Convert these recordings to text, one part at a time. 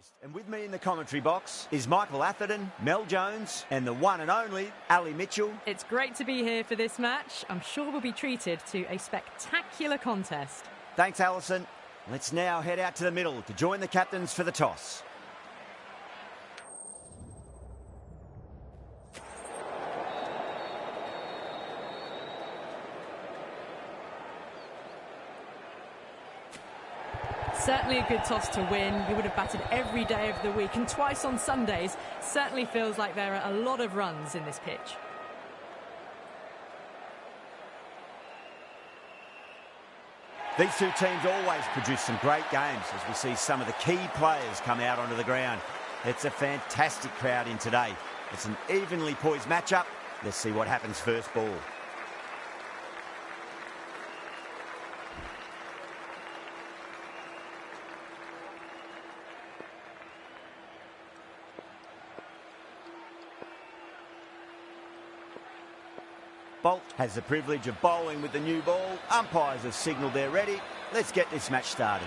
Coast, and with me in the commentary box is Michael Atherton, Mel Jones, and the one and only Ali Mitchell. It's great to be here for this match. I'm sure we'll be treated to a spectacular contest. Thanks, Alison. Let's now head out to the middle to join the captains for the toss. Certainly a good toss to win. You would have batted every day of the week and twice on Sundays. Certainly feels like there are a lot of runs in this pitch. These two teams always produce some great games as we see some of the key players come out onto the ground. It's a fantastic crowd in today. It's an evenly poised matchup. Let's see what happens first ball. Bolt has the privilege of bowling with the new ball. Umpires have signalled they're ready. Let's get this match started.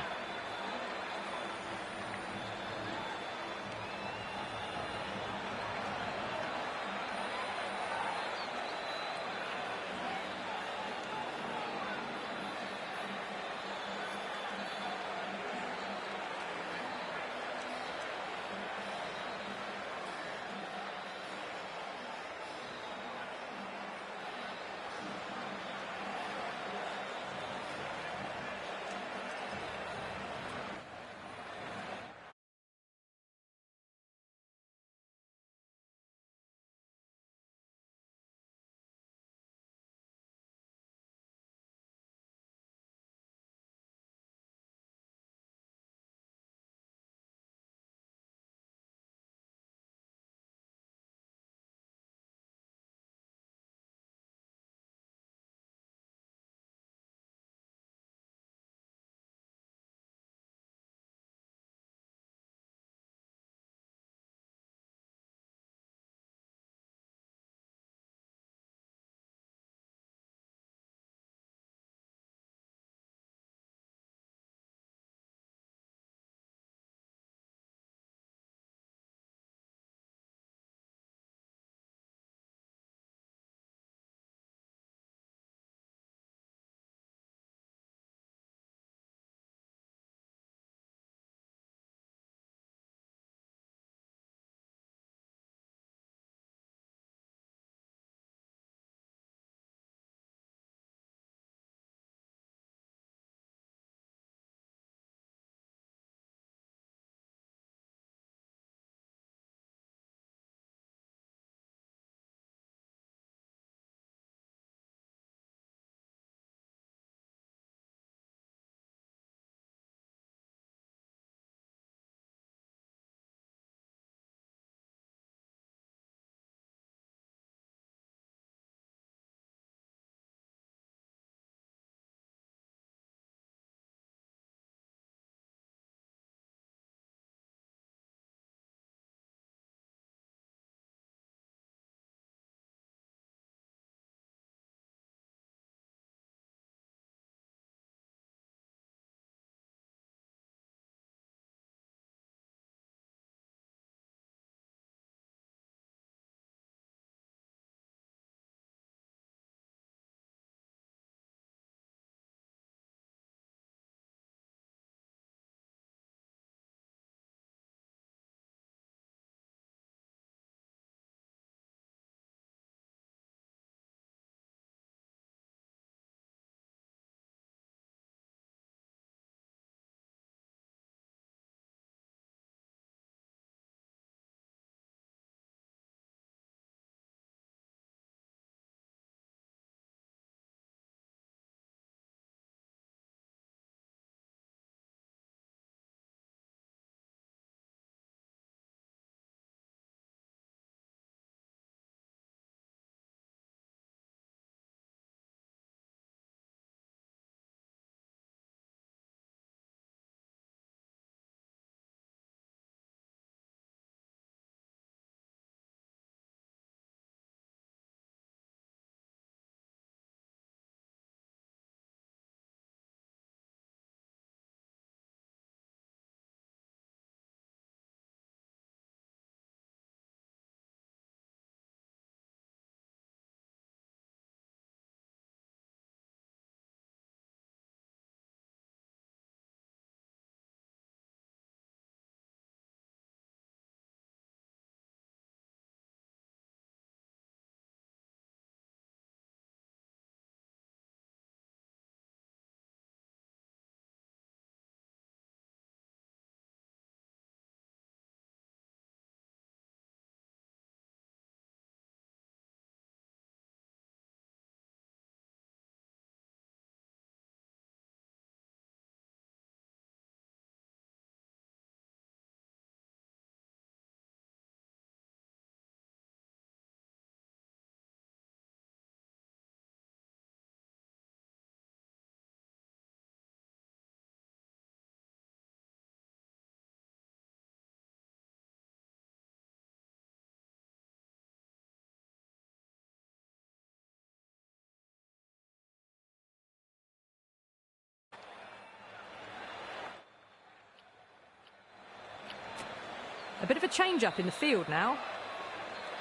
A bit of a change-up in the field now.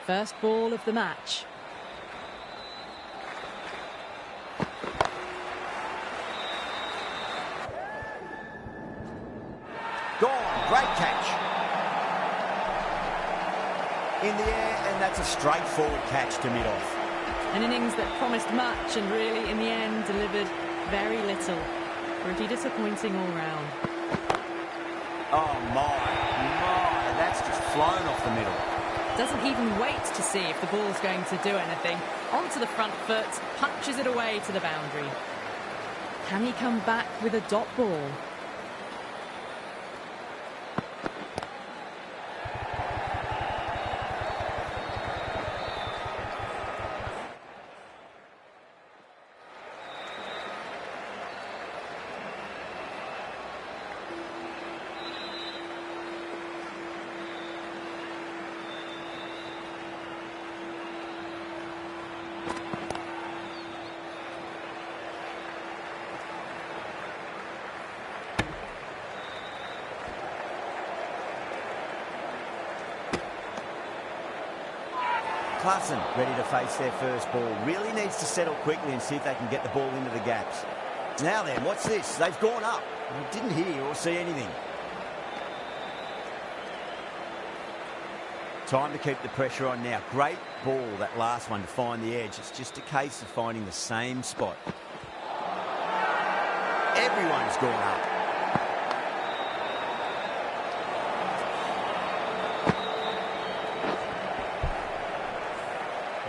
First ball of the match. Gone, great catch. In the air, and that's a straightforward catch to mid-off. An innings that promised much and really, in the end, delivered very little. Pretty disappointing all round. Oh my, that's just flown off the middle. Doesn't even wait to see if the ball's going to do anything. Onto the front foot, punches it away to the boundary. Can he come back with a dot ball? Klassen ready to face their first ball. Really needs to settle quickly and see if they can get the ball into the gaps. Now then, what's this? They've gone up. I didn't hear or see anything. Time to keep the pressure on now. Great ball, that last one, to find the edge. It's just a case of finding the same spot. Everyone's gone up.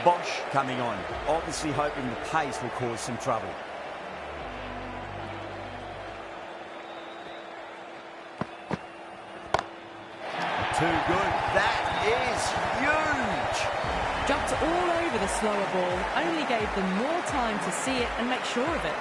Bosch coming on, obviously hoping the pace will cause some trouble. Too good. That is huge. Jumped all over the slower ball, only gave them more time to see it and make sure of it.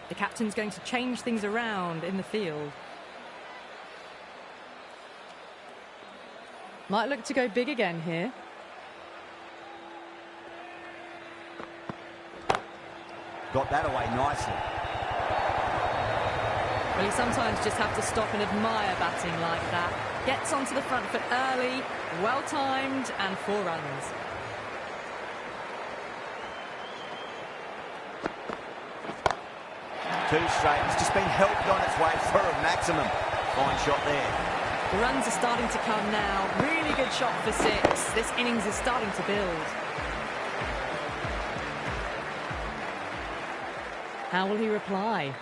The captain's going to change things around in the field. Might look to go big again here. Got that away nicely. Well, you sometimes just have to stop and admire batting like that. Gets onto the front foot early, well-timed, and 4 runs. Too straight. It's just been helped on its way for a maximum. Fine shot there. The runs are starting to come now. Really good shot for 6. This innings is starting to build. How will he reply?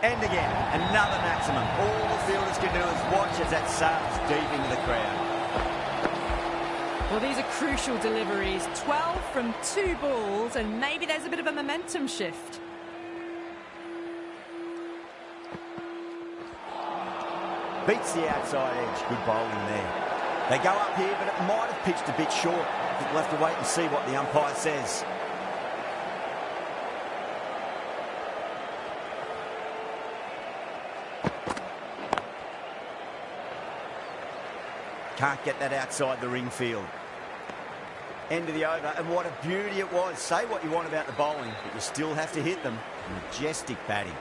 And again, another maximum. All the fielders can do is watch as that sails deep into the crowd. Well, these are crucial deliveries. 12 from 2 balls, and maybe there's a bit of a momentum shift. Beats the outside edge. Good bowling there. They go up here, but it might have pitched a bit short. I think we'll have to wait and see what the umpire says. Can't get that outside the ring field. End of the over, and what a beauty it was. Say what you want about the bowling, but you still have to hit them. Majestic batting.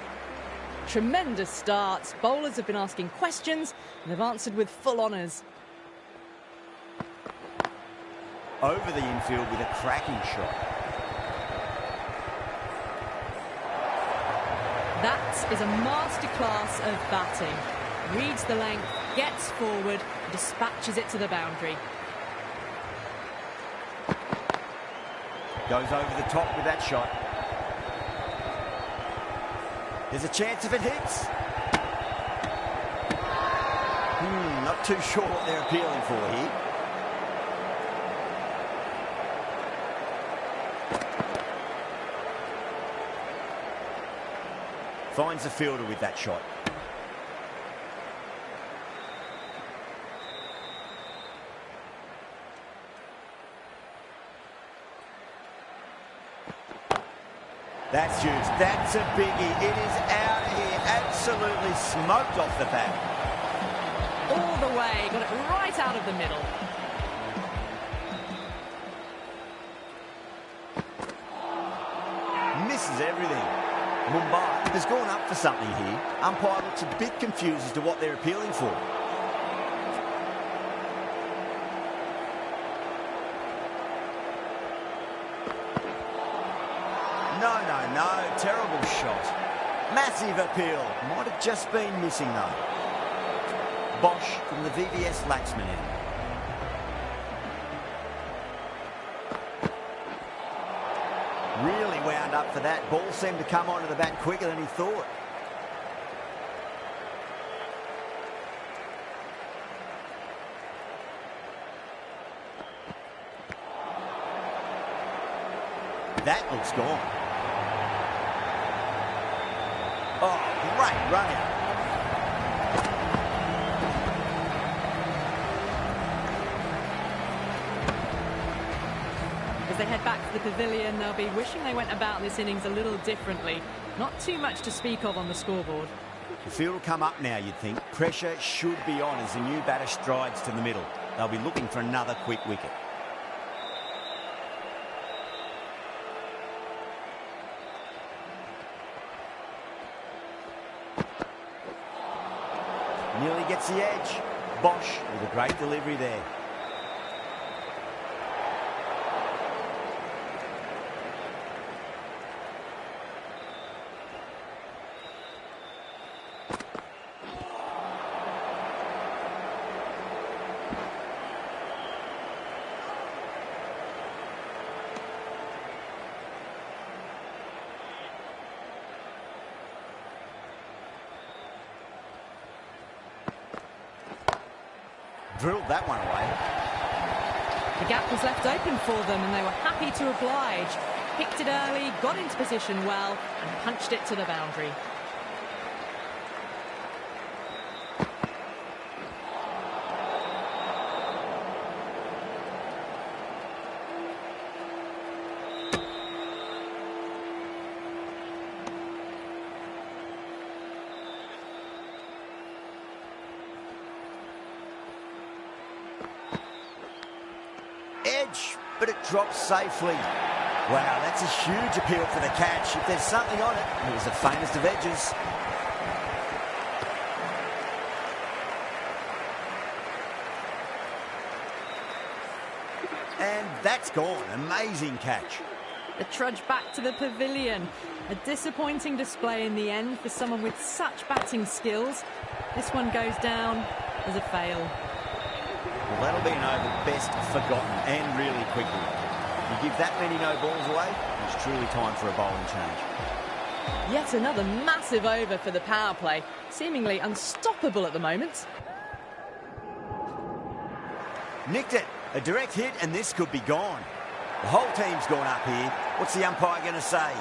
Tremendous starts. Bowlers have been asking questions, and they've answered with full honours. Over the infield with a cracking shot. That is a masterclass of batting. Reads the length, gets forward, dispatches it to the boundary. Goes over the top with that shot. There's a chance if it hits. Not too sure what they're appealing for here. Finds the fielder with that shot. That's huge. That's a biggie. It is out of here. Absolutely smoked off the bat. All the way. Got it right out of the middle. Misses everything. Mumbai has gone up for something here. Umpire looks a bit confused as to what they're appealing for. No. Terrible shot. Massive appeal. Might have just been missing, though. Bosch from the VVS Laxman end. Really wound up for that. Ball seemed to come onto the bat quicker than he thought. That looks gone. Oh, great run out. As they head back to the pavilion, they'll be wishing they went about this innings a little differently. Not too much to speak of on the scoreboard. The field will come up now, you'd think. Pressure should be on as the new batter strides to the middle. They'll be looking for another quick wicket. Nearly gets the edge. Bosch with a great delivery there. Drilled that one away. The gap was left open for them and they were happy to oblige. Picked it early, got into position well and punched it to the boundary. Edge, but it drops safely. Wow, that's a huge appeal for the catch. If there's something on it, it was the faintest of edges. And that's gone. Amazing catch. The trudge back to the pavilion. A disappointing display in the end for someone with such batting skills. This one goes down as a fail. Well, that'll be an over best forgotten and really quickly. You give that many no balls away, it's truly time for a bowling change. Yet another massive over for the power play. Seemingly unstoppable at the moment. Nicked it. A direct hit and this could be gone. The whole team's gone up here. What's the umpire going to say?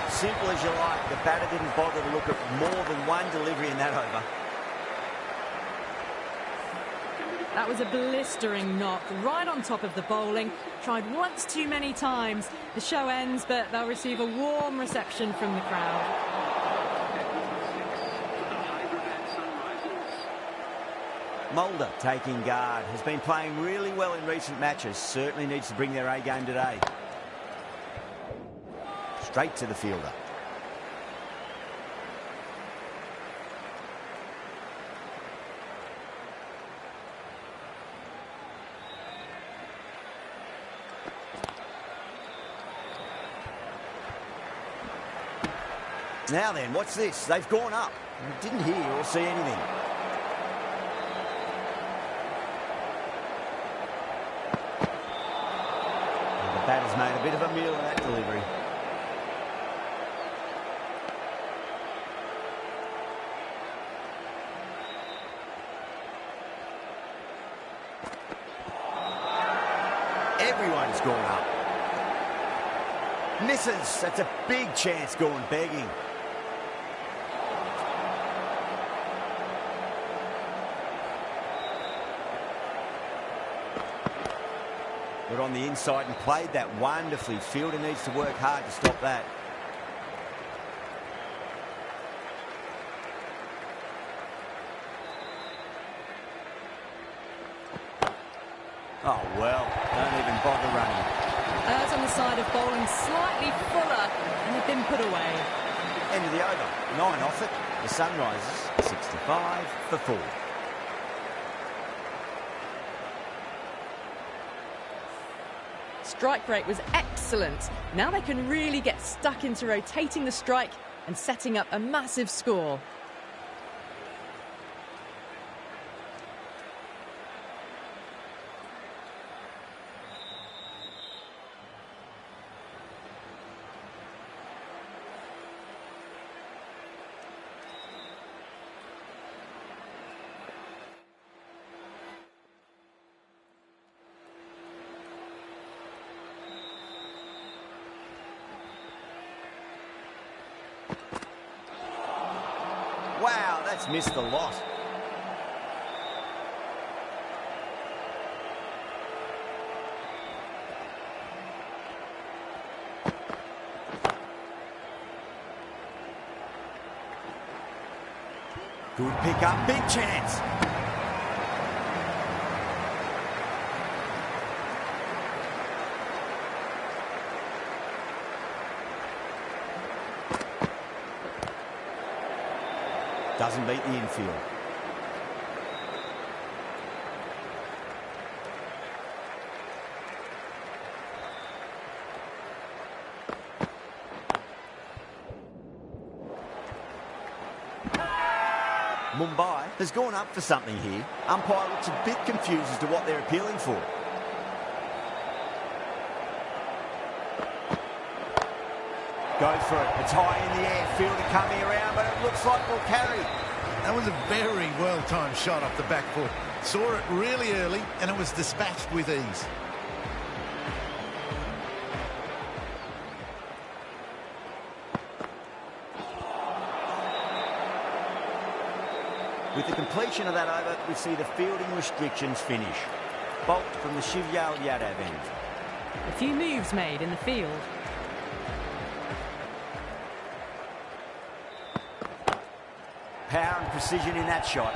Simple as you like. The batter didn't bother to look at more than one delivery in that over. That was a blistering knock right on top of the bowling. Tried once too many times. The show ends, but they'll receive a warm reception from the crowd. Mulder taking guard. Has been playing really well in recent matches. Certainly needs to bring their A game today. Straight to the fielder. Now then, what's this? They've gone up. I didn't hear or see anything. And the batter's made a bit of a meal of that delivery. Everyone's gone up. Misses. That's a big chance going begging. Got Got on the inside and played that wonderfully. Fielder needs to work hard to stop that. Oh, well, don't even bother running. Errs on the side of bowling slightly fuller, and they've been put away. End of the over. 9 off it. The Sunrisers, 65 for 4. Strike rate was excellent. Now they can really get stuck into rotating the strike and setting up a massive score. Wow, that's missed a lot. Good pick up, big chance. Doesn't beat the infield. Mumbai has gone up for something here. Umpire looks a bit confused as to what they're appealing for. Go for it. It's high in the air. Fielder coming around, but it looks like we'll carry. That was a very well-timed shot off the back foot. Saw it really early, and it was dispatched with ease. With the completion of that over, we see the fielding restrictions finish. Bolt from the Shivyal Yadav end. A few moves made in the field. Power and precision in that shot.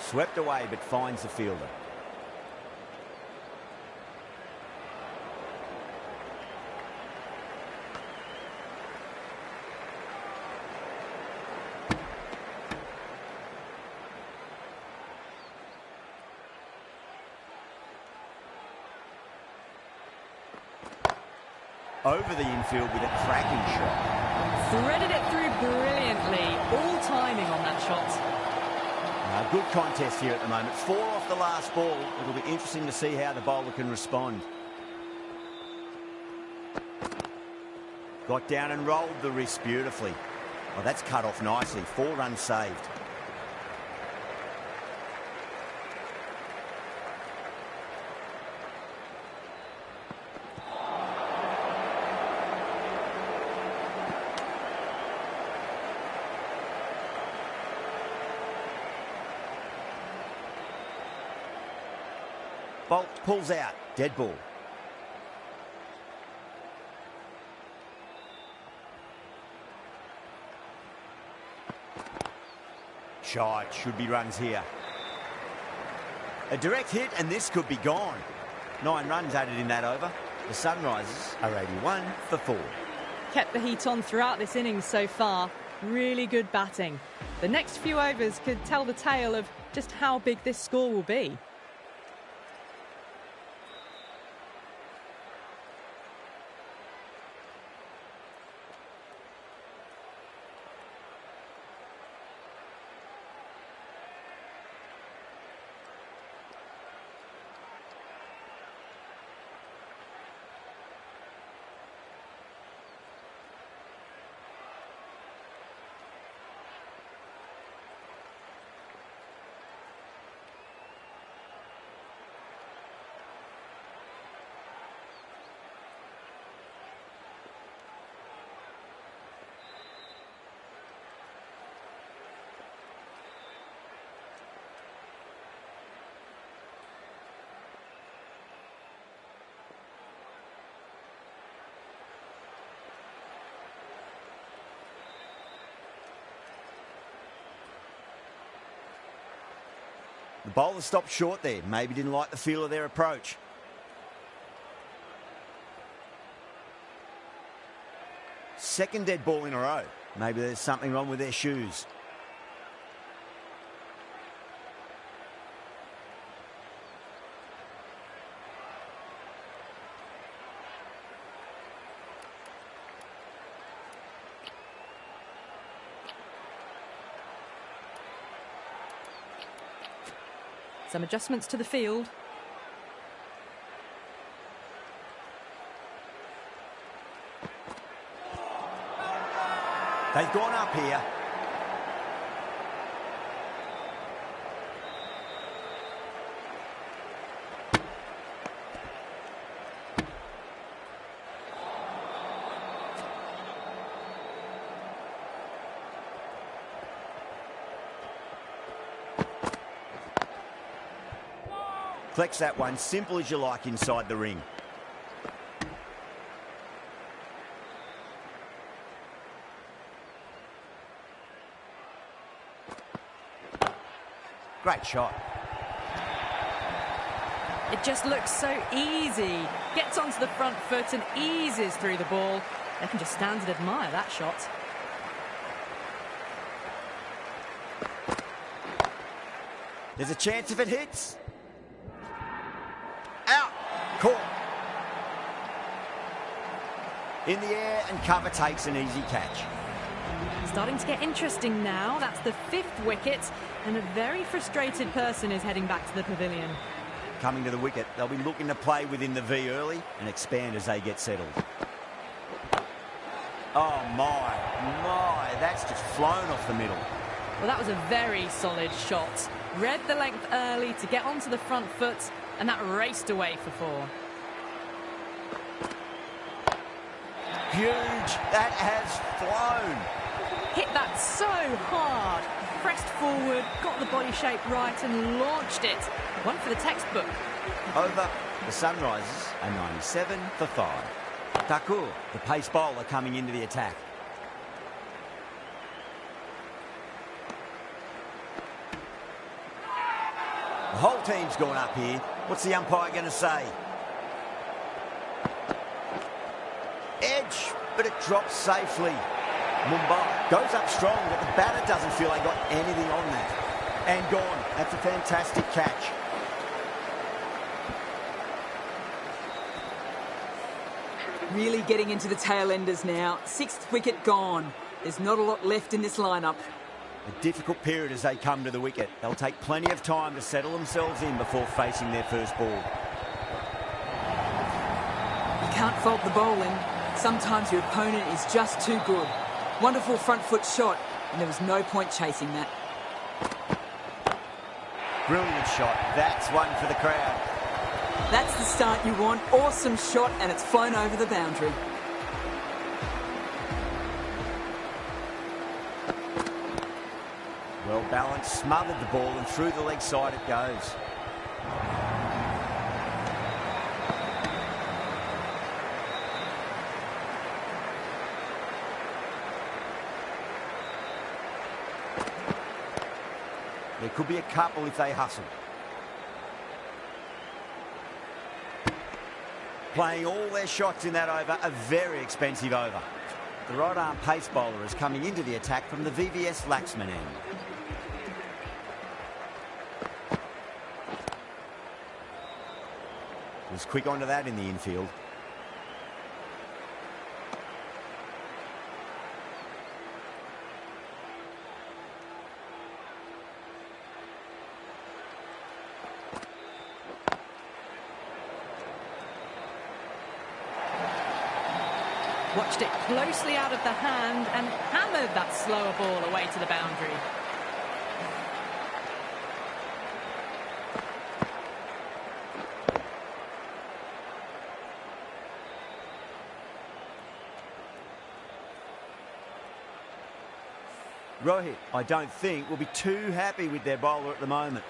Swept away, but finds the fielder. Over the infield with a cracking shot. Threaded it through brilliantly. All timing on that shot. Good contest here at the moment. 4 off the last ball. It'll be interesting to see how the bowler can respond. Got down and rolled the wrist beautifully. Oh, that's cut off nicely. 4 runs saved. Bolt pulls out. Dead ball. Shot. Should be runs here. A direct hit and this could be gone. 9 runs added in that over. The Sunrisers are 81 for 4. Kept the heat on throughout this innings so far. Really good batting. The next few overs could tell the tale of just how big this score will be. The bowler stopped short there. Maybe didn't like the feel of their approach. Second dead ball in a row. Maybe there's something wrong with their shoes. Some adjustments to the field. They've gone up here. Collects that one, simple as you like inside the ring. Great shot. It just looks so easy. Gets onto the front foot and eases through the ball. They can just stand and admire that shot. There's a chance if it hits. Out. Caught. In the air and cover takes an easy catch. Starting to get interesting now. That's the 5th wicket, and a very frustrated person is heading back to the pavilion. Coming to the wicket, they'll be looking to play within the V early and expand as they get settled. Oh my, that's just flown off the middle. Well, that was a very solid shot. Read the length early to get onto the front foot, and that raced away for 4. Huge, that has flown. Hit that so hard, pressed forward, got the body shape right and launched it. One for the textbook. Over, the Sunrisers are 97 for 5. Thakur, the pace bowler, coming into the attack. The whole team's gone up here. What's the umpire going to say? Edge, but it drops safely. Mumbai goes up strong, but the batter doesn't feel they got anything on that. And gone. That's a fantastic catch. Really getting into the tail enders now. 6th wicket gone. There's not a lot left in this lineup. A difficult period as they come to the wicket. They'll take plenty of time to settle themselves in before facing their first ball. You can't fault the bowling. Sometimes your opponent is just too good. Wonderful front foot shot, and there was no point chasing that. Brilliant shot. That's one for the crowd. That's the start you want. Awesome shot, and it's flown over the boundary. Well balanced, smothered the ball, and through the leg side it goes. There could be a couple if they hustle. Playing all their shots in that over, a very expensive over. The right arm pace bowler is coming into the attack from the VVS Laxman end. Was quick onto that in the infield. Watched it closely out of the hand and hammered that slower ball away to the boundary. Rohit, I don't think, will be too happy with their bowler at the moment.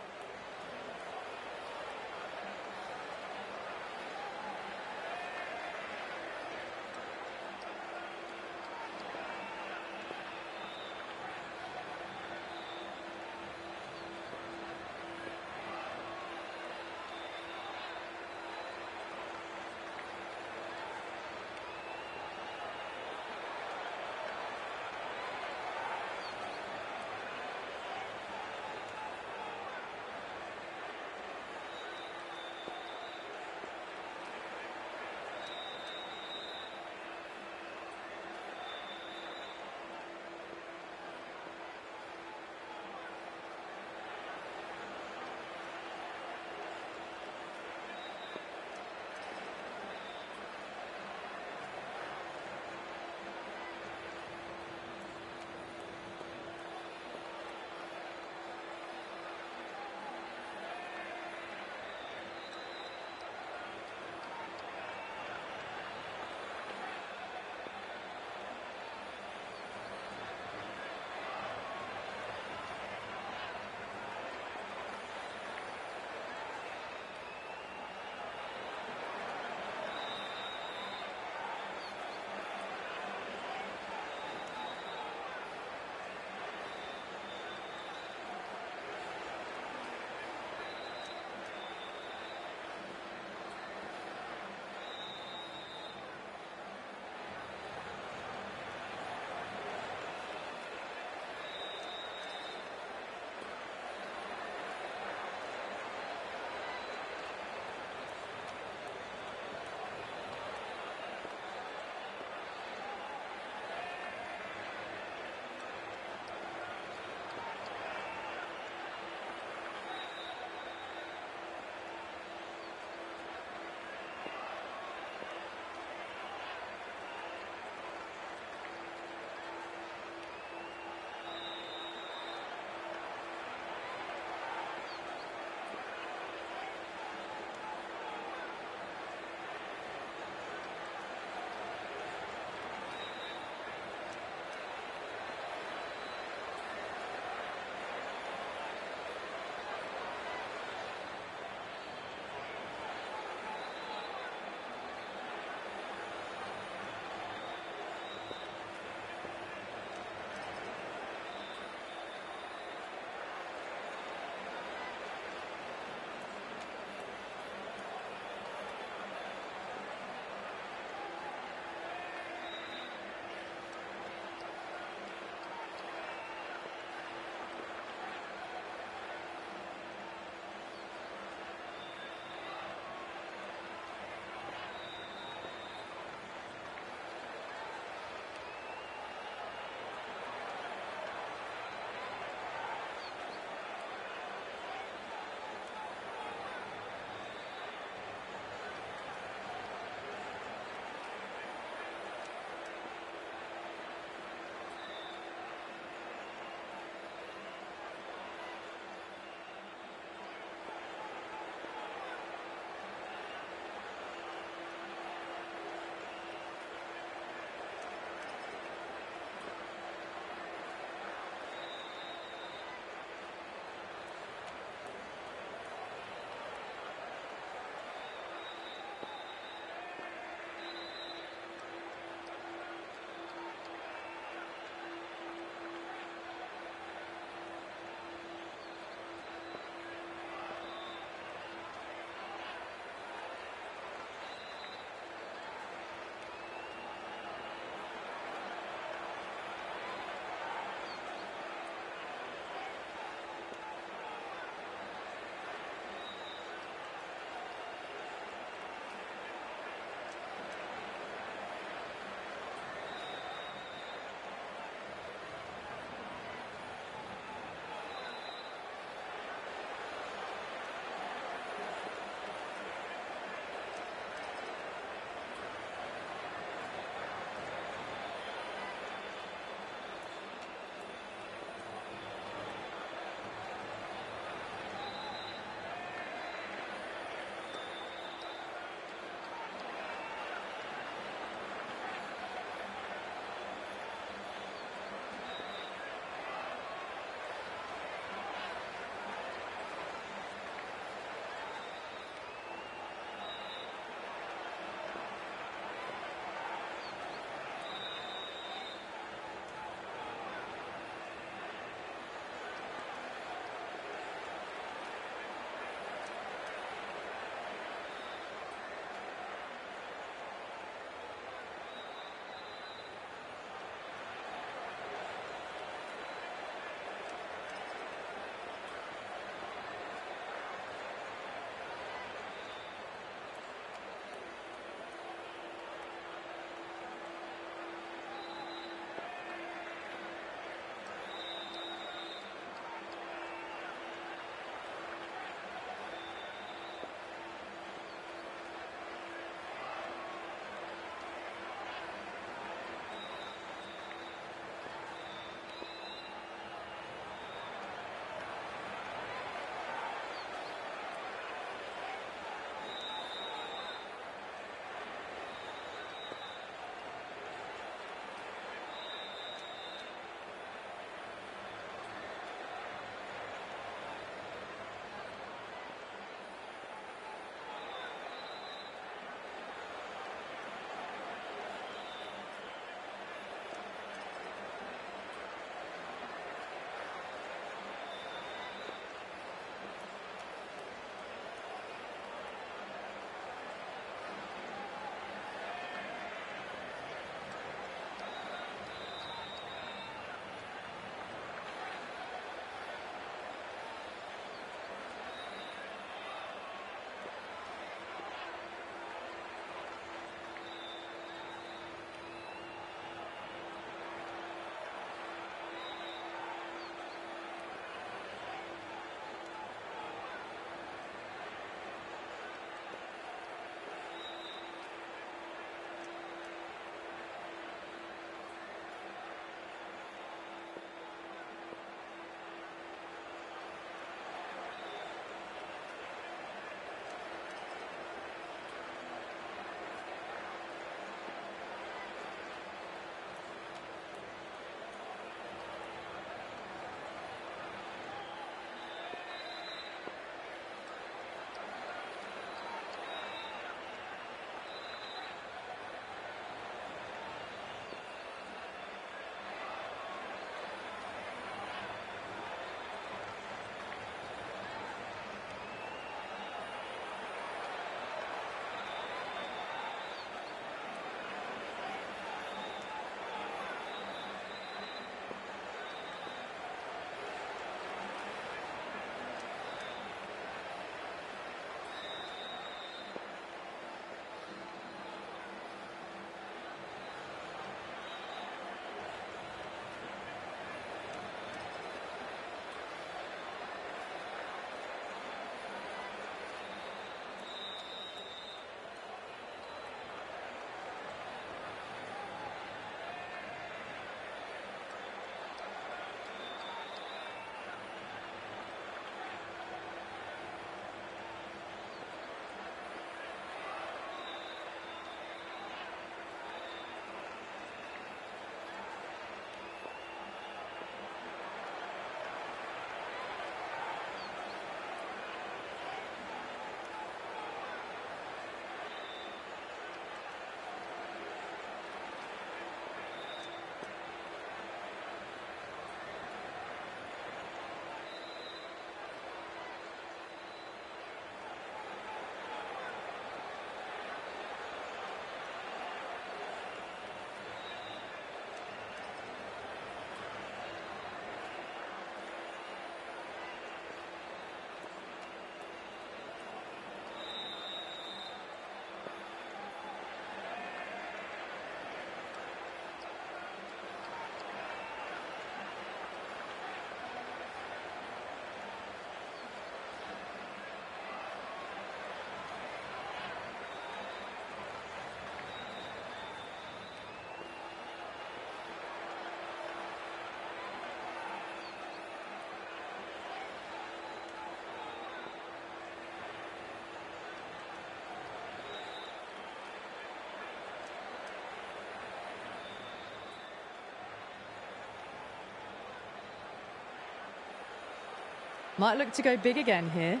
Might look to go big again here.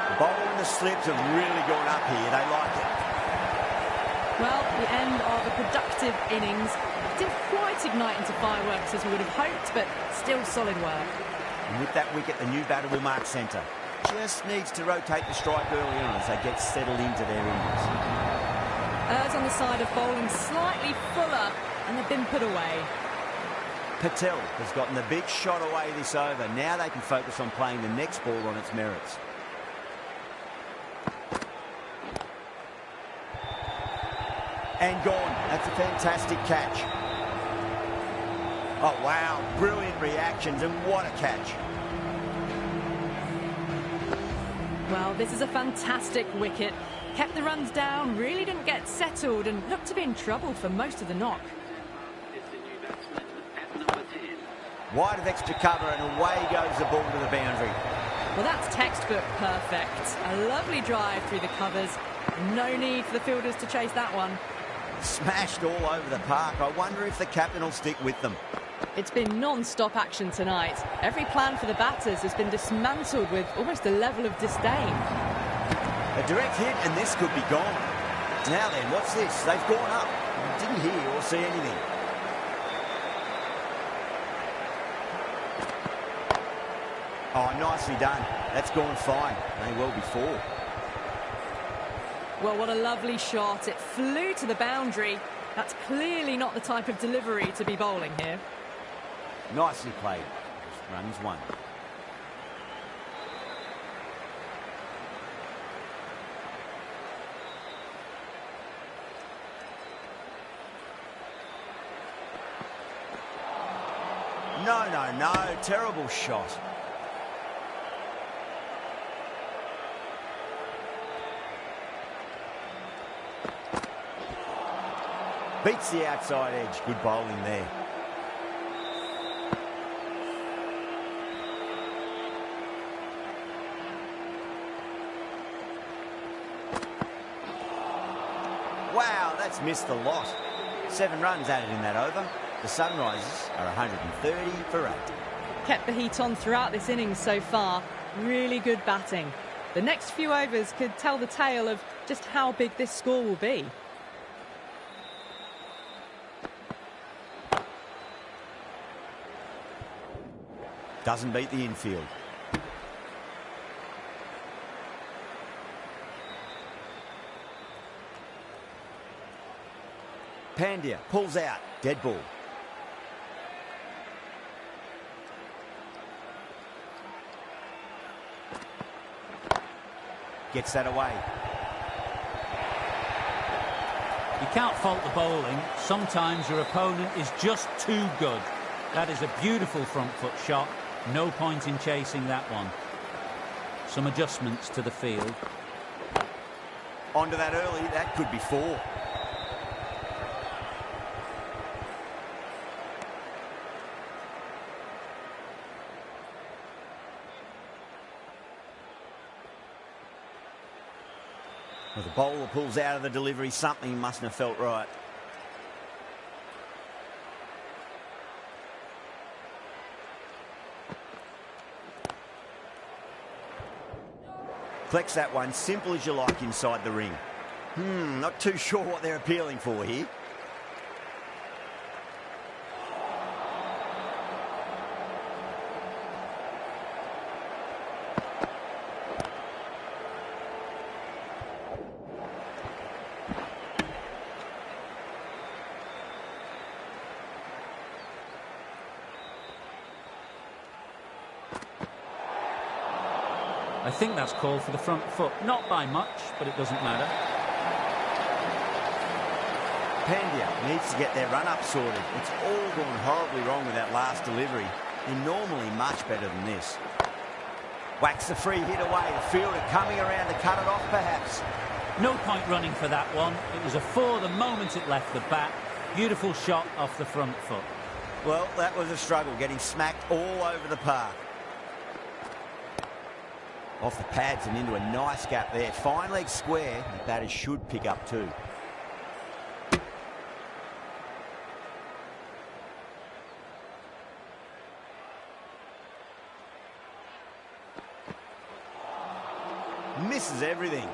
The bowl and the slips have really gone up here. They like it. Well, the end of a productive innings. Didn't quite ignite into fireworks as we would have hoped, but still solid work. And with that wicket, the new batter will mark centre. Just needs to rotate the strike early on as they get settled into their innings. Errs on the side of bowling slightly fuller, and they've been put away. Patel has gotten the big shot away this over. Now they can focus on playing the next ball on its merits. And gone. That's a fantastic catch. Oh, wow. Brilliant reactions, and what a catch. Well, this is a fantastic wicket. Kept the runs down, really didn't get settled, and looked to be in trouble for most of the knock. Wide of extra cover, and away goes the ball to the boundary. Well, that's textbook perfect. A lovely drive through the covers. No need for the fielders to chase that one. Smashed all over the park. I wonder if the captain will stick with them. It's been non-stop action tonight. Every plan for the batters has been dismantled with almost a level of disdain. A direct hit, and this could be gone. Now then, what's this? They've gone up. Didn't hear or see anything. Oh, nicely done. That's gone fine. May well be four. Well, what a lovely shot. It flew to the boundary. That's clearly not the type of delivery to be bowling here. Nicely played. Runs one. No, no, no. Terrible shot. Beats the outside edge. Good bowling there. Wow, that's missed a lot. 7 runs added in that over. The Sunrisers are 130 for 8. Kept the heat on throughout this innings so far. Really good batting. The next few overs could tell the tale of just how big this score will be. Doesn't beat the infield. Pandya pulls out. Dead ball. Gets that away. You can't fault the bowling. Sometimes your opponent is just too good. That is a beautiful front foot shot. No point in chasing that one. Some adjustments to the field. Onto that early. That could be 4. Well, the bowler pulls out of the delivery. Something mustn't have felt right. Collects that one, simple as you like inside the ring. Not too sure what they're appealing for here. I think that's called for the front foot. Not by much, but it doesn't matter. Pandya needs to get their run-up sorted. It's all gone horribly wrong with that last delivery. They're normally much better than this. Whacks the free hit away. The fielder coming around to cut it off, perhaps. No point running for that one. It was a 4 the moment it left the bat. Beautiful shot off the front foot. Well, that was a struggle, getting smacked all over the park. Off the pads and into a nice gap there. Fine leg square. The batters should pick up 2. Misses everything.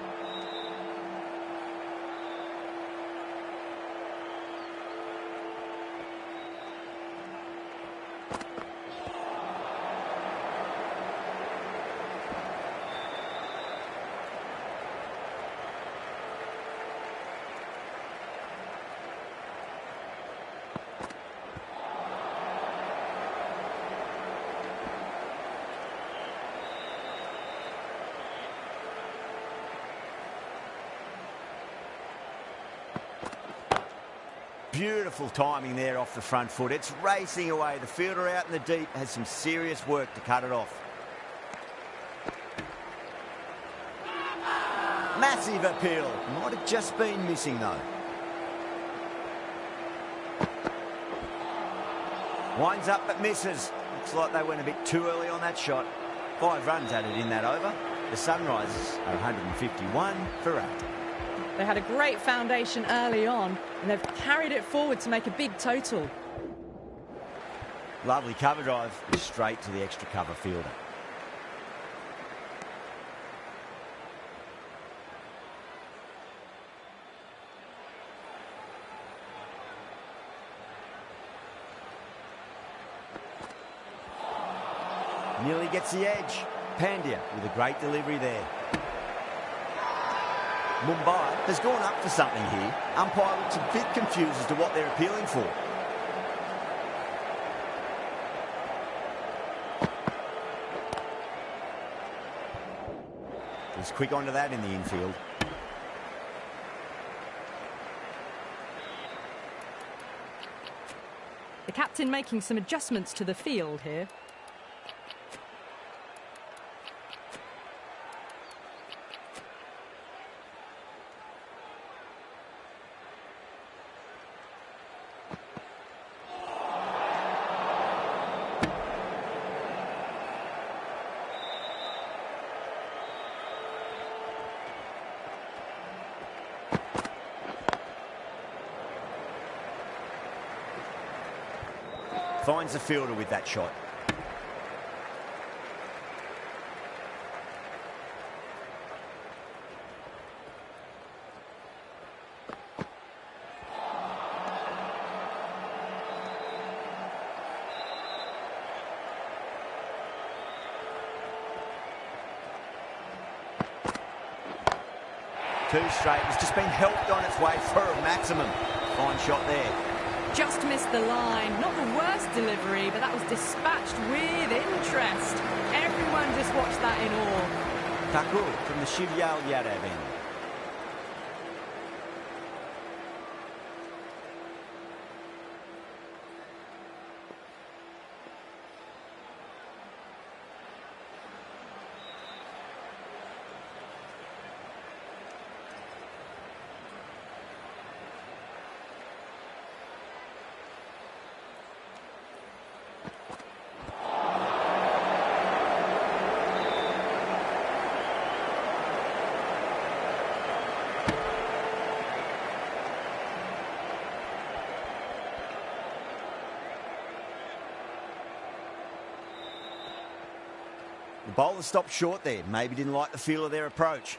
Beautiful timing there off the front foot. It's racing away. The fielder out in the deep has some serious work to cut it off. Massive appeal. Might have just been missing though. Winds up but misses. Looks like they went a bit too early on that shot. 5 runs added in that over. The Sunrisers are 151 for 8. They had a great foundation early on, and they've carried it forward to make a big total. Lovely cover drive, straight to the extra cover fielder. Nearly gets the edge. Pandya with a great delivery there. Mumbai has gone up for something here. Umpire looks a bit confused as to what they're appealing for. Was quick onto that in the infield. The captain making some adjustments to the field here. Finds the fielder with that shot. Too straight. It's just been helped on its way for a maximum. Fine shot there. Just missed the line. Not the worst delivery, but that was dispatched with interest. Everyone just watched that in awe. Thakur from the Shivyal Yadav end. The bowler stopped short there. Maybe didn't like the feel of their approach.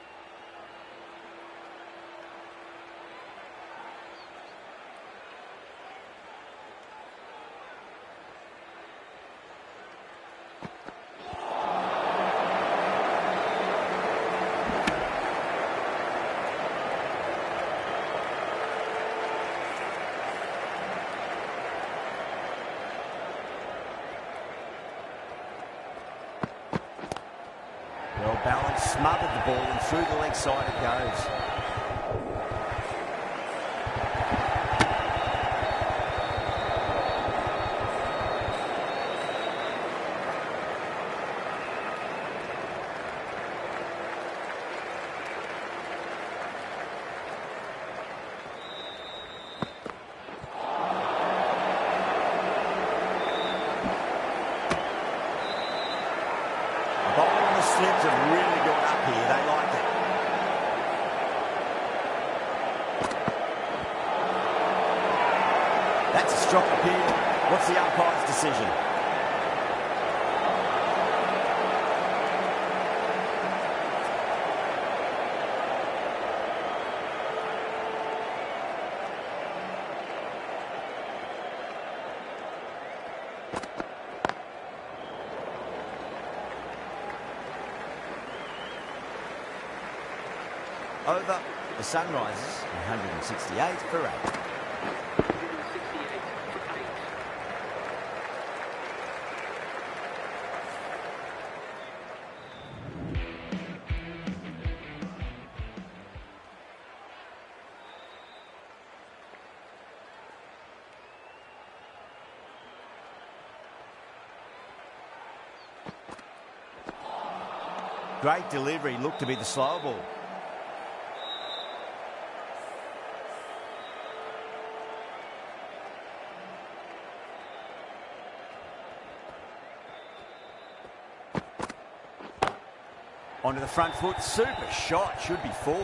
Well balanced, smothered the ball, and through the leg side it goes. Slips have really gone up here. They like it. That's a strong appeal. What's the umpire's decision? over the Sunrisers, 168 for 8. Great delivery, looked to be the slow ball. Onto the front foot, super shot, should be 4.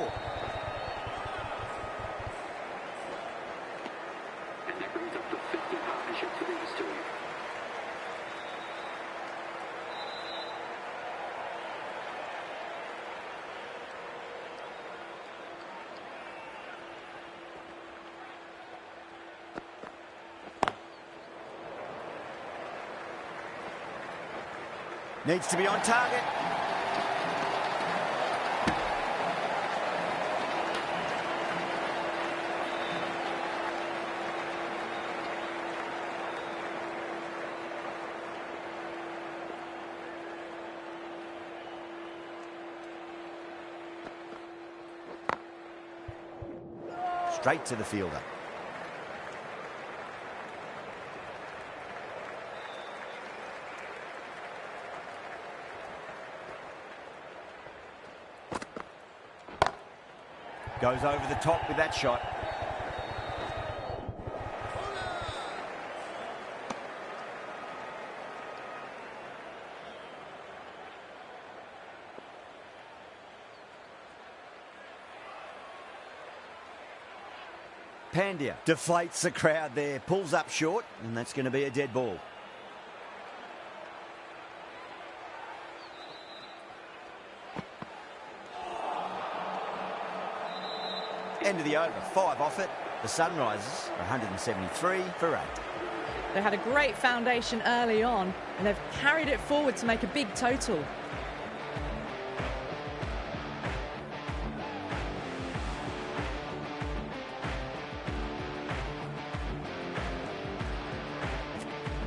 And that brings up the 50 partnership for these two. Needs to be on target. Straight to the fielder. Goes over the top with that shot. Pandya deflates the crowd there, pulls up short, and that's going to be a dead ball. End of the over, 5 off it. The Sunrisers are 173 for 8. They had a great foundation early on, and they've carried it forward to make a big total.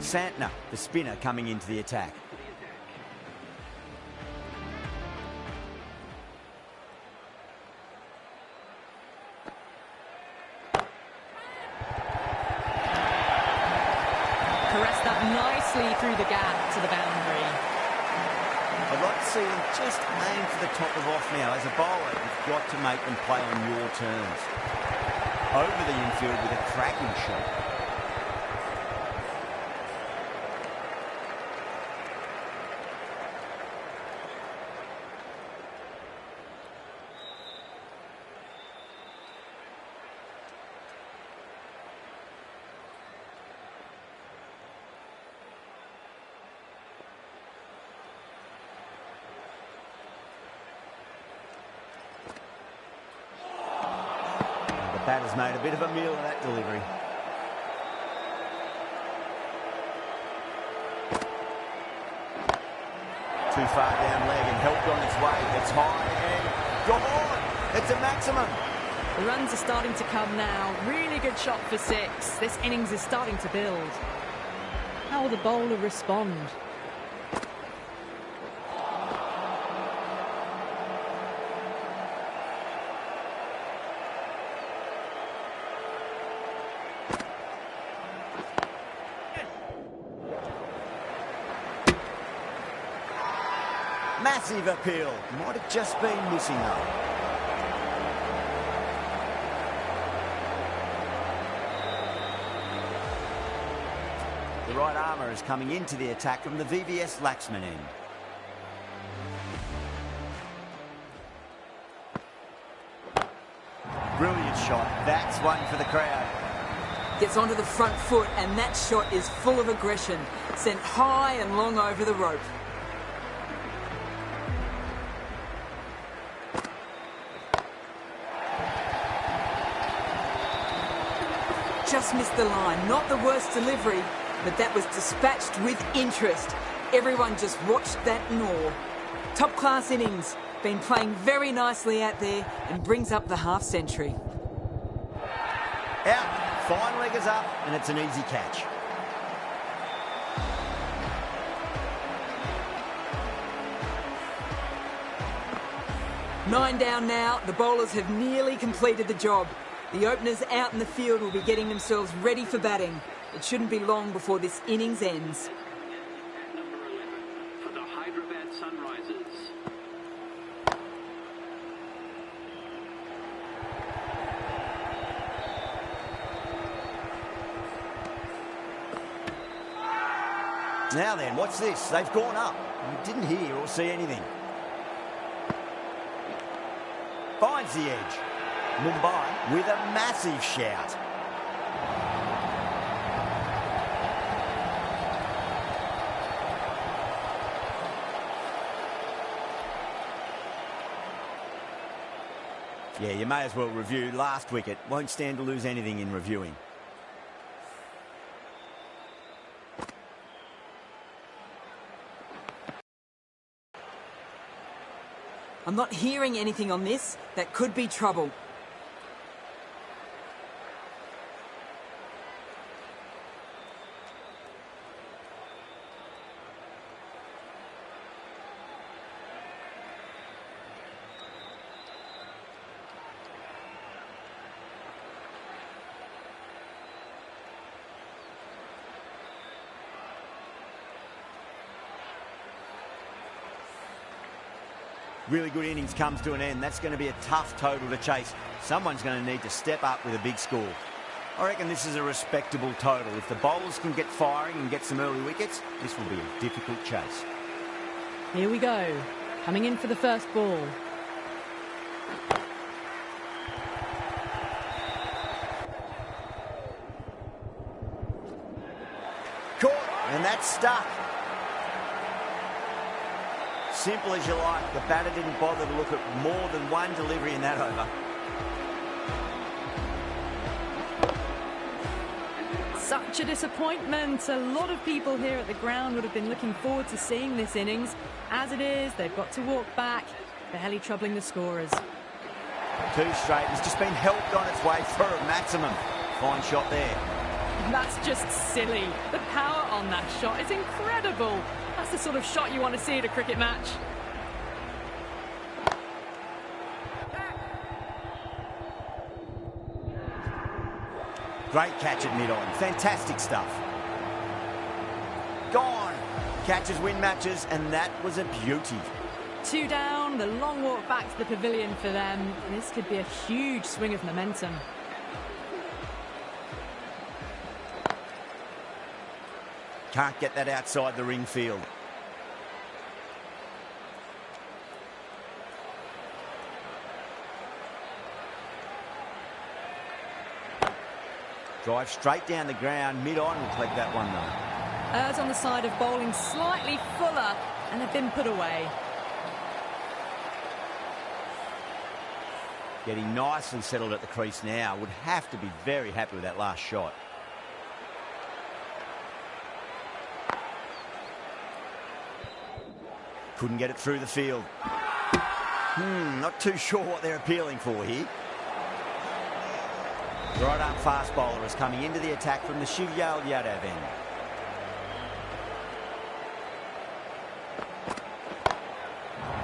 Santner, the spinner, coming into the attack. Caressed that nicely through the gap to the boundary. I'd like to see them just aim for the top of off now. As a bowler, you've got to make them play on your terms. Over the infield with a cracking shot. Batter's made a bit of a meal of that delivery. Too far down leg and helped on its way. It's high and gone. It's a maximum. The runs are starting to come now. Really good shot for 6. This innings is starting to build. How will the bowler respond? Massive appeal. Might have just been missing though. The right armour is coming into the attack from the VVS Laxman end. Brilliant shot. That's one for the crowd. Gets onto the front foot, and that shot is full of aggression. Sent high and long over the rope. Just missed the line. Not the worst delivery, but that was dispatched with interest. Everyone just watched that gnaw. Top-class innings. Been playing very nicely out there and brings up the half century. Out, fine leg is up, and it's an easy catch. Nine down now, the bowlers have nearly completed the job. The openers out in the field will be getting themselves ready for batting. It shouldn't be long before this innings ends. Number 11 for the Hyderabad Sunrisers. Now then, what's this? They've gone up. We didn't hear or see anything. Finds the edge. Mumbai with a massive shout. Yeah, you may as well review last wicket. Won't stand to lose anything in reviewing. I'm not hearing anything on this. That could be trouble. Really good innings comes to an end. That's going to be a tough total to chase. Someone's going to need to step up with a big score. I reckon this is a respectable total. If the bowlers can get firing and get some early wickets, this will be a difficult chase. Here we go. Coming in for the first ball. Caught, and that's stuck. Simple as you like. The batter didn't bother to look at more than one delivery in that over. Such a disappointment. A lot of people here at the ground would have been looking forward to seeing this innings. As it is, they've got to walk back, barely troubling the scorers. Two straight. It's just been helped on its way for a maximum. Fine shot there. That's just silly. The power on that shot is incredible. That's the sort of shot you want to see at a cricket match. Great catch at mid-on. Fantastic stuff. Gone. Catches win matches, and that was a beauty. 2 down, the long walk back to the pavilion for them. This could be a huge swing of momentum. Can't get that outside the ring field. Drive straight down the ground, mid-on will collect that one though. Errs on the side of bowling slightly fuller, and have been put away. Getting nicely settled at the crease now. Would have to be very happy with that last shot. Couldn't get it through the field. Not too sure what they're appealing for here. Right arm fast bowler is coming into the attack from the Shivyal Yadav end.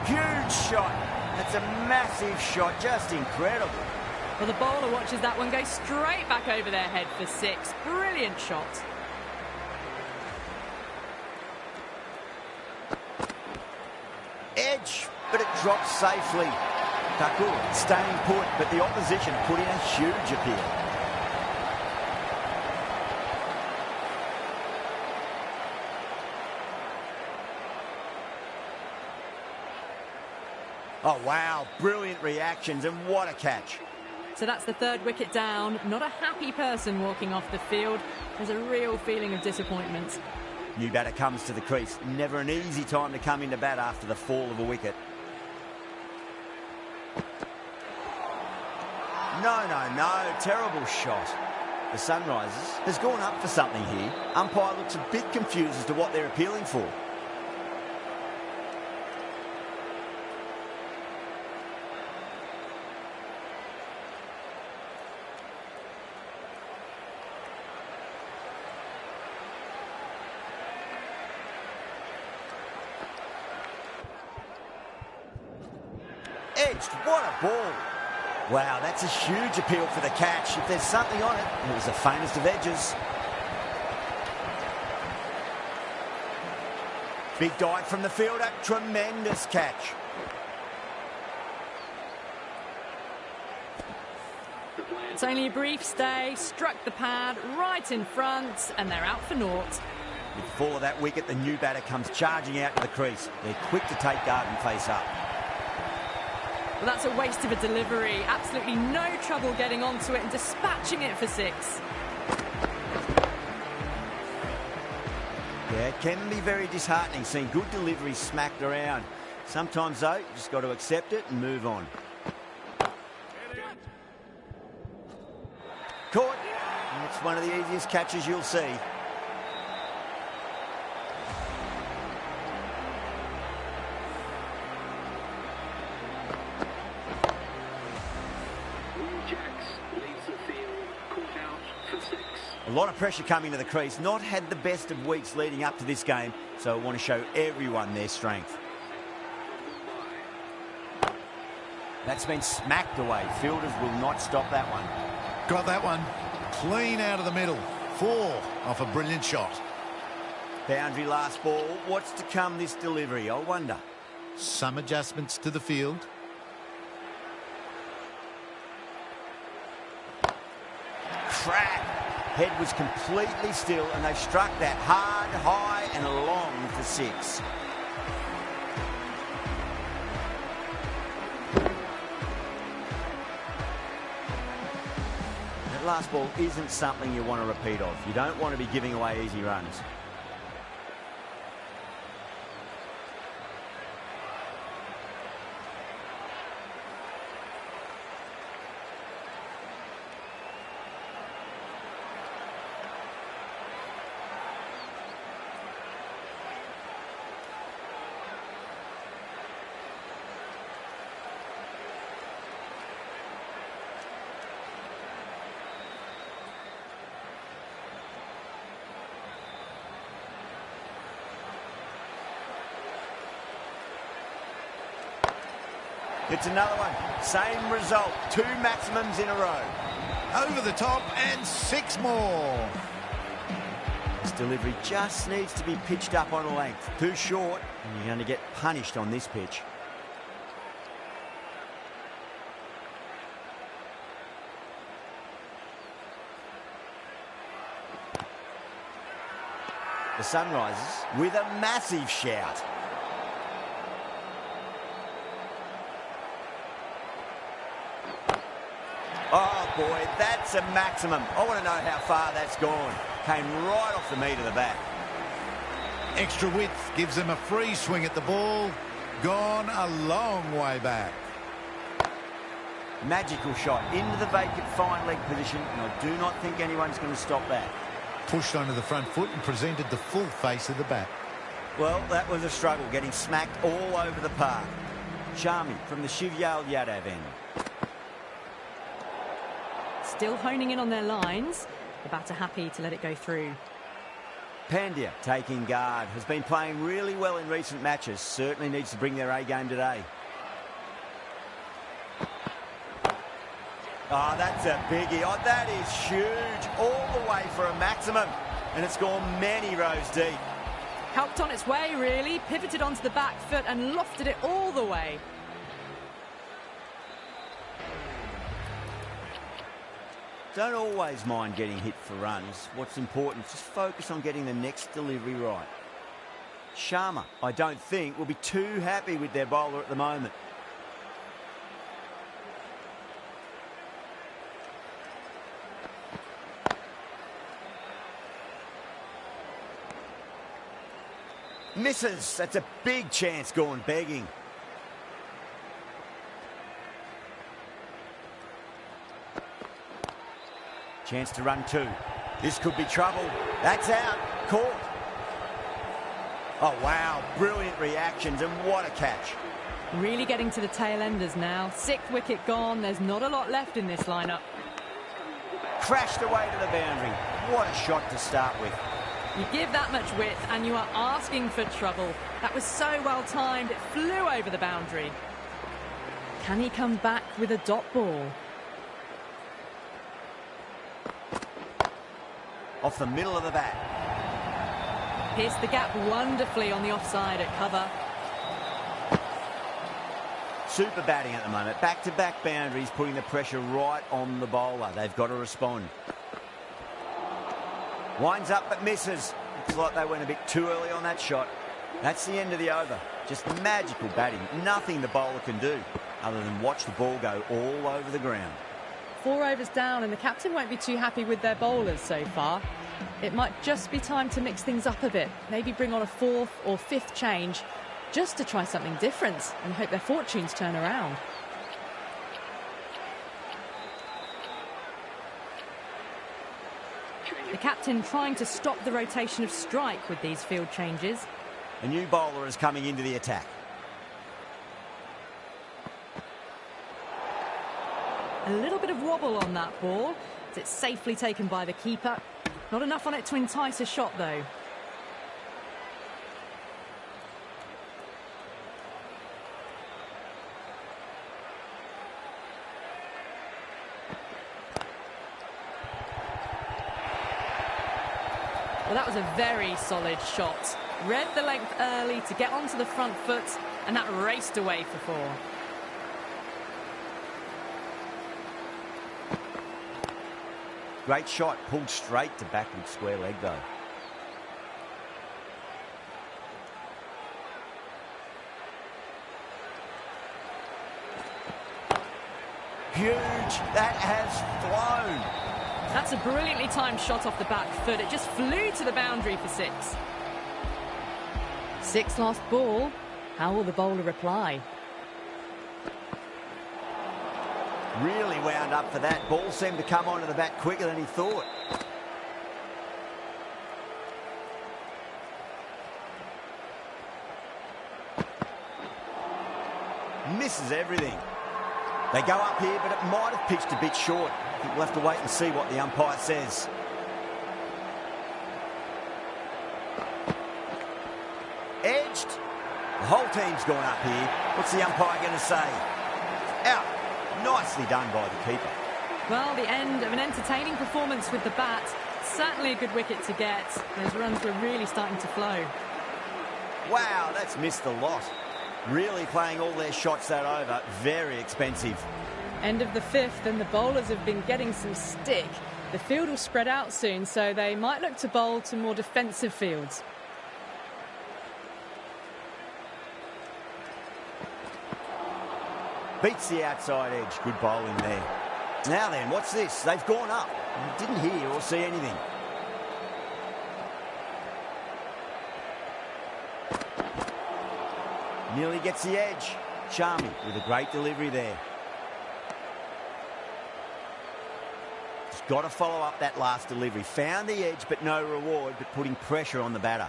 Huge shot. That's a massive shot, just incredible. Well, the bowler watches that one go straight back over their head for 6. Brilliant shot. Edge, but it drops safely. Thakur staying put, but the opposition put in a huge appeal. Oh, wow. Brilliant reactions, and what a catch. So that's the 3rd wicket down. Not a happy person walking off the field. There's a real feeling of disappointment. New batter comes to the crease. Never an easy time to come into bat after the fall of a wicket. No. Terrible shot. The Sunrisers has gone up for something here. Umpire looks a bit confused as to what they're appealing for. edged. What a ball. Wow, that's a huge appeal for the catch. If there's something on it, it was the faintest of edges. Big dive from the fielder. Tremendous catch. It's only a brief stay. Struck the pad right in front, and they're out for naught. Before that wicket, the new batter comes charging out to the crease. They're quick to take guard and face up. Well, that's a waste of a delivery. Absolutely no trouble getting onto it and dispatching it for 6. Yeah, it can be very disheartening seeing good deliveries smacked around. Sometimes, though, you just got to accept it and move on. Caught. And it's one of the easiest catches you'll see. A lot of pressure coming to the crease. Not had the best of weeks leading up to this game, so I want to show everyone their strength. That's been smacked away. Fielders will not stop that one. Got that one. Clean out of the middle. 4 off a brilliant shot. Boundary last ball. What's to come this delivery, I wonder? Some adjustments to the field. Crack. Head was completely still, and they struck that hard, high, and long for 6. That last ball isn't something you want to repeat of. You don't want to be giving away easy runs. It's another one. Same result. 2 maximums in a row. Over the top and 6 more. This delivery just needs to be pitched up on a length. Too short, and you're going to get punished on this pitch. The Sunrisers with a massive shout. Oh, boy, that's a maximum. I want to know how far that's gone. Came right off the meat of the bat. Extra width gives them a free swing at the ball. Gone a long way back. Magical shot into the vacant fine leg position, and I do not think anyone's going to stop that. Pushed onto the front foot and presented the full face of the bat. Well, that was a struggle, getting smacked all over the park. Sharmi from the Shivyal Yadav end. Still honing in on their lines. The batter happy to let it go through. Pandya taking guard. Has been playing really well in recent matches. Certainly needs to bring their A game today. Oh, that's a biggie. Oh, that is huge. All the way for a maximum. And it's gone many rows deep. Helped on its way, really. Pivoted onto the back foot and lofted it all the way. Don't always mind getting hit for runs. What's important is just focus on getting the next delivery right. Sharma, I don't think, will be too happy with their bowler at the moment. Misses. That's a big chance gone begging. Chance to run 2. This could be trouble. That's out. Caught. Oh, wow. Brilliant reactions, and what a catch. Really getting to the tail enders now. 6th wicket gone. There's not a lot left in this lineup. Crashed away to the boundary. What a shot to start with. You give that much width and you are asking for trouble. That was so well timed. It flew over the boundary. Can he come back with a dot ball? Off the middle of the bat. Pierced the gap wonderfully on the offside at cover. Super batting at the moment. Back-to-back boundaries, putting the pressure right on the bowler. They've got to respond. Winds up but misses. Looks like they went a bit too early on that shot. That's the end of the over. Just magical batting. Nothing the bowler can do other than watch the ball go all over the ground. 4 overs down, and the captain won't be too happy with their bowlers so far. It might just be time to mix things up a bit. Maybe bring on a 4th or 5th change just to try something different and hope their fortunes turn around. The captain trying to stop the rotation of strike with these field changes. A new bowler is coming into the attack. A little bit of wobble on that ball. It's safely taken by the keeper. Not enough on it to entice a shot, though. Well, that was a very solid shot. Read the length early to get onto the front foot, and that raced away for 4. Great shot, pulled straight to backward square leg though. Huge, that has flown. That's a brilliantly timed shot off the back foot. It just flew to the boundary for 6. 6 last ball. How will the bowler reply? Really wound up for that. Ball seemed to come onto the bat quicker than he thought. Misses everything. They go up here, but it might have pitched a bit short. I think we'll have to wait and see what the umpire says. Edged. The whole team's gone up here. What's the umpire going to say? Out. Nicely done by the keeper. Well, the end of an entertaining performance with the bat. Certainly a good wicket to get. Those runs were really starting to flow. Wow, that's missed a lot. Really playing all their shots that over. Very expensive. End of the 5th, and the bowlers have been getting some stick. The field will spread out soon, so they might look to bowl to more defensive fields. Beats the outside edge. Good bowling there. Now then, what's this? They've gone up. Didn't hear or see anything. Nearly gets the edge. Sharmy with a great delivery there. Just got to follow up that last delivery. Found the edge, but no reward, but putting pressure on the batter.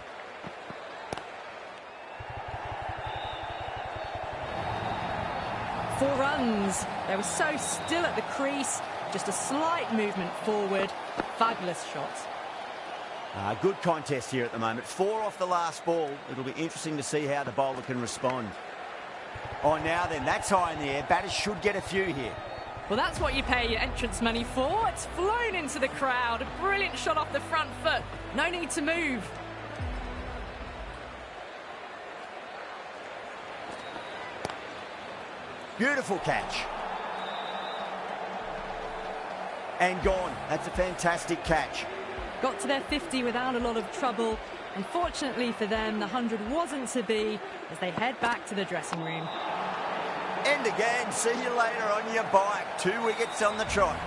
Four runs. They were so still at the crease. Just a slight movement forward. Fabulous shots. Good contest here at the moment. 4 off the last ball. It'll be interesting to see how the bowler can respond. Oh, now then, that's high in the air. Batters should get a few here. Well, that's what you pay your entrance money for. It's flown into the crowd. A brilliant shot off the front foot. No need to move. Beautiful catch. And gone. That's a fantastic catch. Got to their 50 without a lot of trouble. Unfortunately for them, the 100 wasn't to be as they head back to the dressing room. And again, see you later on your bike. 2 wickets on the trot.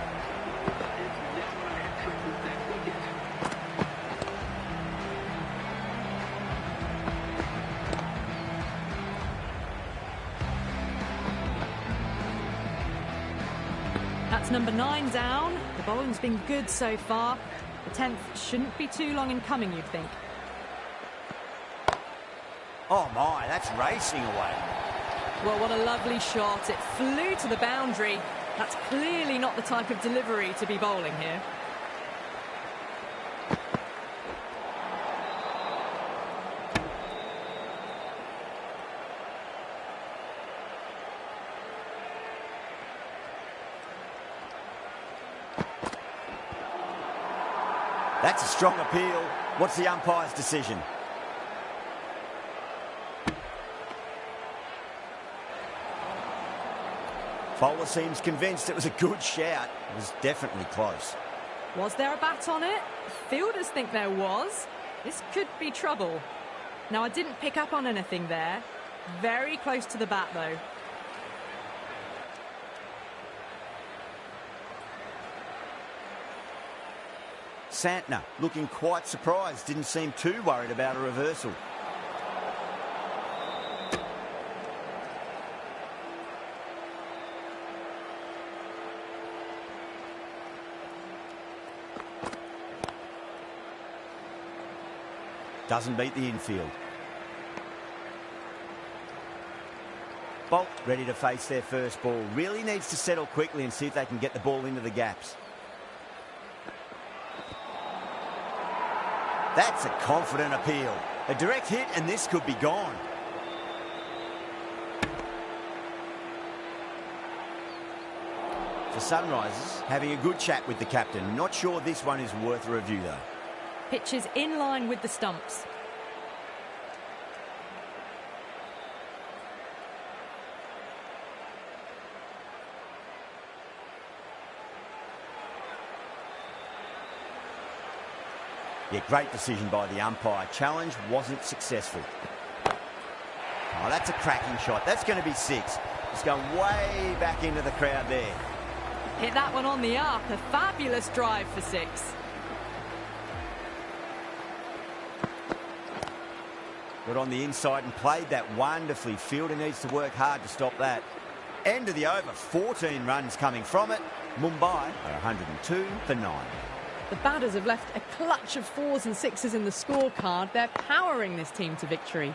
That's number 9 down. The bowling's been good so far. The 10th shouldn't be too long in coming, you'd think. Oh my, that's racing away. Well, what a lovely shot. It flew to the boundary. That's clearly not the type of delivery to be bowling here. That's a strong appeal. What's the umpire's decision? Fowler seems convinced it was a good shout. It was definitely close. Was there a bat on it? Fielders think there was. This could be trouble. Now, I didn't pick up on anything there. Very close to the bat, though. Santner looking quite surprised. Didn't seem too worried about a reversal. Doesn't beat the infield. Bolt ready to face their first ball. Really needs to settle quickly and see if they can get the ball into the gaps. That's a confident appeal. A direct hit and this could be gone. The Sunrisers having a good chat with the captain. Not sure this one is worth a review though. Pitch is in line with the stumps. Yeah, great decision by the umpire. Challenge wasn't successful. Oh, that's a cracking shot. That's going to be 6. It's going way back into the crowd there. Hit that one on the up. A fabulous drive for 6. Got on the inside and played that wonderfully. Fielder needs to work hard to stop that. End of the over. 14 runs coming from it. Mumbai are 102 for 9. The batters have left a clutch of 4s and 6s in the scorecard. They're powering this team to victory.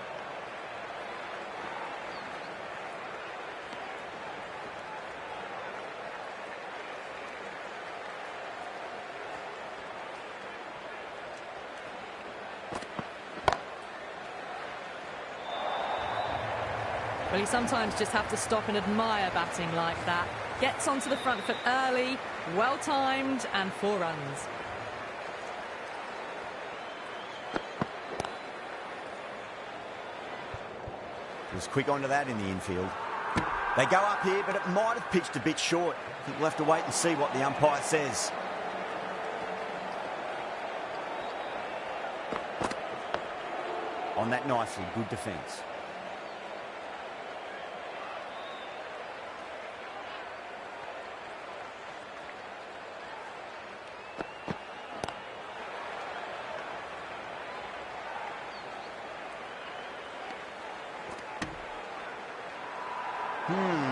Well, you sometimes just have to stop and admire batting like that. Gets onto the front foot early, well-timed, and 4 runs. Was quick onto that in the infield. They go up here, but it might have pitched a bit short. I think we'll have to wait and see what the umpire says. On that nicely, good defence.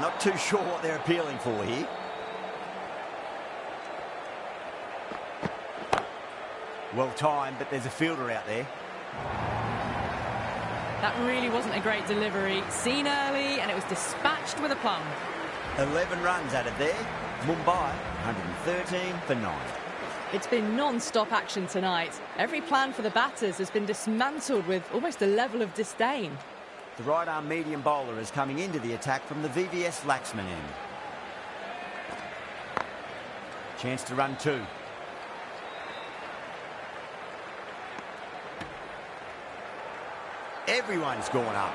Not too sure what they're appealing for here. Well timed, but there's a fielder out there. That really wasn't a great delivery. Seen early, and it was dispatched with a plum. 11 runs added there. Mumbai, 113 for 9. It's been non-stop action tonight. Every plan for the batters has been dismantled with almost a level of disdain. The right-arm medium bowler is coming into the attack from the VVS Laxman end. Chance to run 2. Everyone's gone up.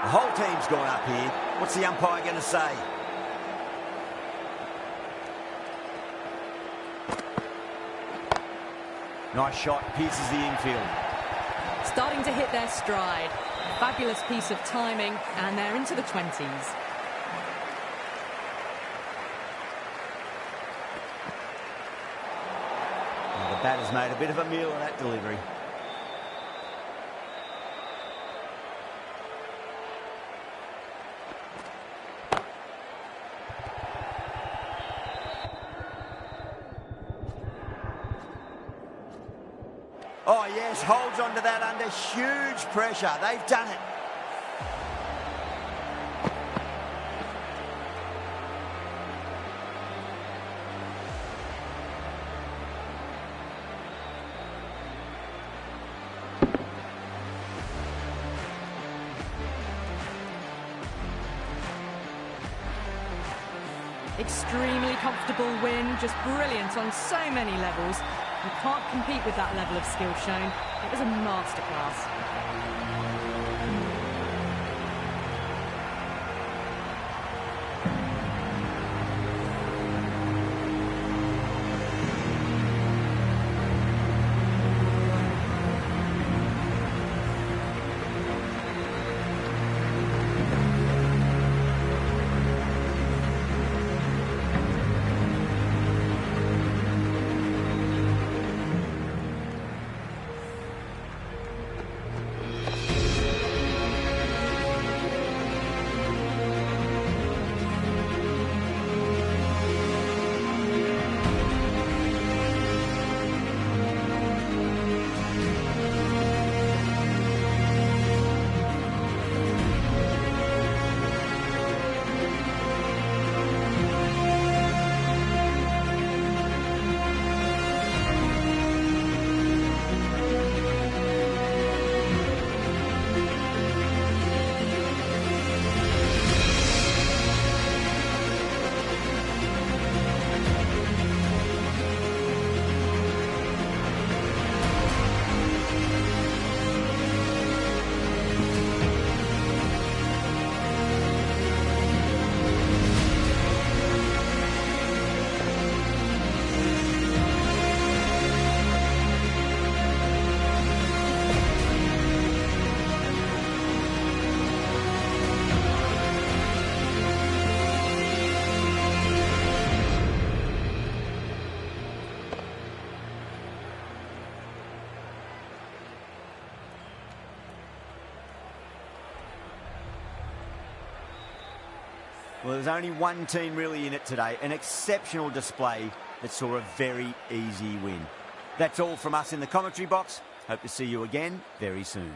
The whole team's gone up here. What's the umpire going to say? Nice shot, pierces the infield. Starting to hit their stride. Fabulous piece of timing, and they're into the 20s. Well, the batter's made a bit of a meal of that delivery. Oh, yes, holds on to that under huge pressure. They've done it. Extremely comfortable win, just brilliant on so many levels. You can't compete with that level of skill shown. It was a masterclass. Well, there's only one team really in it today. An exceptional display that saw a very easy win. That's all from us in the commentary box. Hope to see you again very soon.